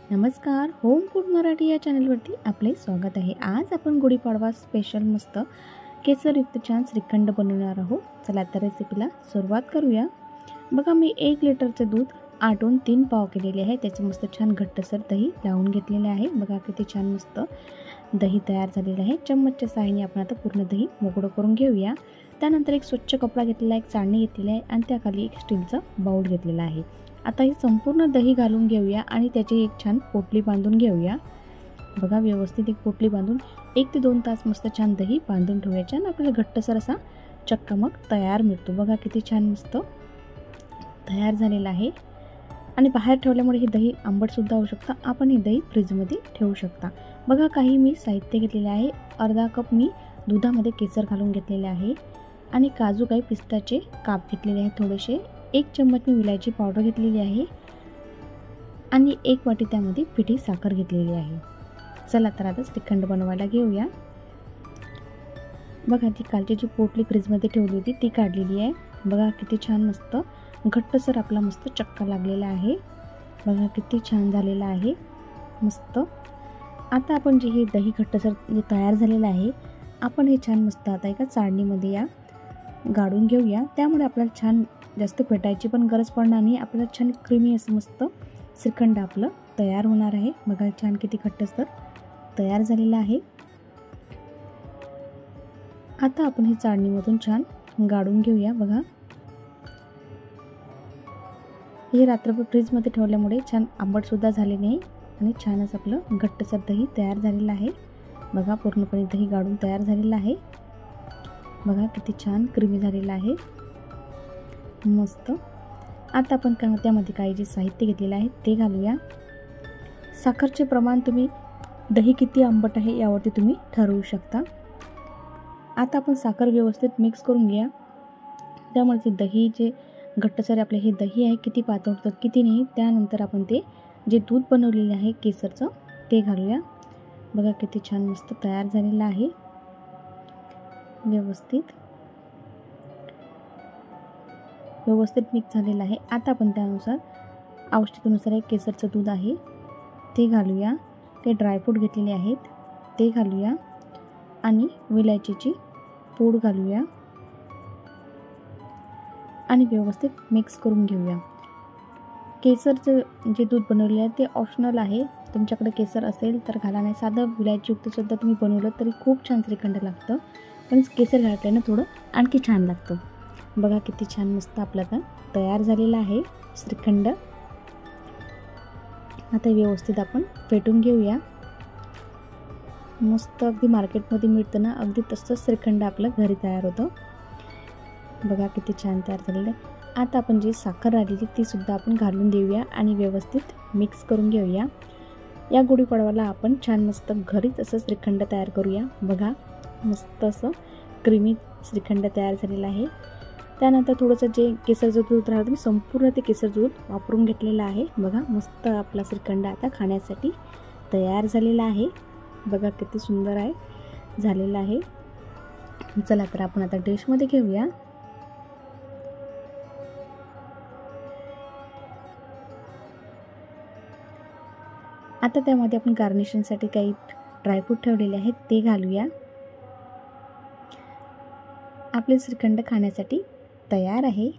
नमस्कार, home food Marathi या चॅनलवरती आपले स्वागत आहे। आज आपण गुढीपाडवा स्पेशल मस्त केसरयुक्त छान श्रीखंड बनवणार आहोत। चला तर रेसिपीला सुरुवात करूया। बघा मी 1 लिटरचे दूध आटून 3 पाव केलेले आहे। त्याचे मस्त छान घट्टसर दही लावून घेतलेले आहे। बघा किती छान मस्त दही तयार झालेले आहे। चम्मचच्या सहाय्याने आपण आता पूर्ण दही मोकळं करून घेऊया। त्यानंतर एक स्वच्छ कपडा घेतलेला आहे, एक चाळणी घेतलेली आहे आणि त्याखाली एक स्टीलचा बाउल घेतलेला आहे। आता ही संपूर्ण दही घालून घेऊया आणि त्याची एक छान पोटली बांधून घेऊया। बघा व्यवस्थित एक पोटली बांधून 1 ते 2 तास मस्त छान दही बांधून ठेवायचे आणि आपल्याला घट्टसर असा चक्का मग तयार मिळतो। बघा किती छान मस्त तयार झालेला आहे आणि बाहेर ठेवल्यामुळे हे दही आंबट सुद्धा होऊ शकतं। आपण हे दही फ्रीजमध्ये ठेवू शकता। बघा काही मी साहित्य घेतलेले आहे। अर्धा कप मी दुधामध्ये केसर घालून घेतलेले आहे आणि काजू काही पिस्ताचे काप घेतलेले आहेत थोडेसे। 1 चम्मच मी विलायची पावडर घेतलेली आहे आणि 1 वाटी त्यामध्ये पिठी साखर घेतलेली आहे। चला तर आता श्रीखंड बनवायला घेऊया। बघा ती कालची जी पोटली फ्रीजमध्ये ठेवली होती ती काढलेली आहे। बघा किती छान मस्त घट्टसर आपला मस्त चक्का लागलेला आहे। बघा किती छान झालेला आहे मस्त। आता आपण जे हे दही घट्टसर जे तयार झालेलं आहे आपण हे छान मस्त आता एका चाळणीमध्ये या गाळून घेऊया। त्यामुळे आपल्याला छान जास्त फेटायची पण गरज पडणार नाही। आपल्याला छान क्रीमी असं मस्त श्रीखंड आपलं तयार होणार आहे। बघा छान किती घट्टसर तयार झालेलं आहे। आता आपण हे चाळणीमधून छान गाळून घेऊया। बघा हे रात्रभर फ्रीजमध्ये ठेवल्यामुळे छान आंबट सुद्धा झाले नाही आणि छानच आपलं घट्टसर दही तयार झालेलं आहे। बघा पूर्णपणे दही गाळून तयार झालेलं आहे। बघा किती छान क्रीमी झालेलं आहे मस्त। आता आपण त्यामध्ये काही जे साहित्य घेतलेले आहे ते घालूया। साखरचे प्रमाण तुम्ही दही किती आंबट आहे यावरती तुम्ही ठरवू शकता। आता आपण साखर व्यवस्थित मिक्स करून घ्या। त्यामुळे ते दही जे घट्टसर आपले हे दही आहे किती पातळ होतं किती नाही। त्यानंतर आपण ते जे दूध बनवलेले आहे केसरचं ते घालूया। बघा किती छान मस्त तयार झालेलं आहे व्यवस्थित मिक्स झालेलं आहे। आता आपण त्यानुसार आवश्यकतेनुसार एक केसरचं दूध आहे ते घालूया। ते ड्रायफ्रूट घेतलेले आहेत ते घालूया आणि विलायचीची पूड घालूया आणि व्यवस्थित मिक्स करून घेऊया। केसरचं जे दूध बनवलेलं आहे ते ऑप्शनल आहे। तुमच्याकडे केसर असेल तर घाला, नाही साधं विलायचीयुक्त सुद्धा तुम्ही बनवलं तरी खूप छान श्रीखंड लागतं, पण केसर घातल्यानं थोडं आणखी छान लागतं। बघा किती छान मस्त आपला आता तयार झालेला आहे श्रीखंड। आता व्यवस्थित आपण फेटून घेऊया। मस्त अगदी मार्केटमध्ये मिळतं ना अगदी तसंच श्रीखंड आपलं घरी तयार होतं। बघा किती छान तयार झालेलं आहे। आता आपण जी साखर राहिलेली ती सुद्धा आपण घालून देऊया आणि व्यवस्थित मिक्स करून घेऊया। या गुढीपाडव्याला आपण छान मस्त घरीच असं श्रीखंड तयार करूया। बघा मस्त असं क्रीमी श्रीखंड तयार झालेलं आहे। त्यानंतर थोडंसं जे केसरचं दूध राहिलं मी संपूर्ण ते केसर दूध वापरून घेतलेलं आहे। बघा मस्त आपला श्रीखंड आता खाण्यासाठी तयार झालेला आहे। बघा किती सुंदर आहे झालेला आहे। चला तर आपण आता डिशमध्ये घेऊया। आता त्यामध्ये आपण गार्निशिंगसाठी काही ड्रायफ्रूट ठेवलेले आहेत ते घालूया। आपले श्रीखंड खाण्यासाठी तयार आहे।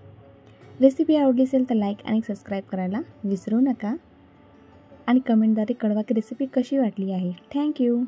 रेसिपी आवडली असेल तर लाईक आणि सबस्क्राईब करायला विसरू नका आणि कमेंटद्वारे कळवा की रेसिपी कशी वाटली आहे। थँक्यू।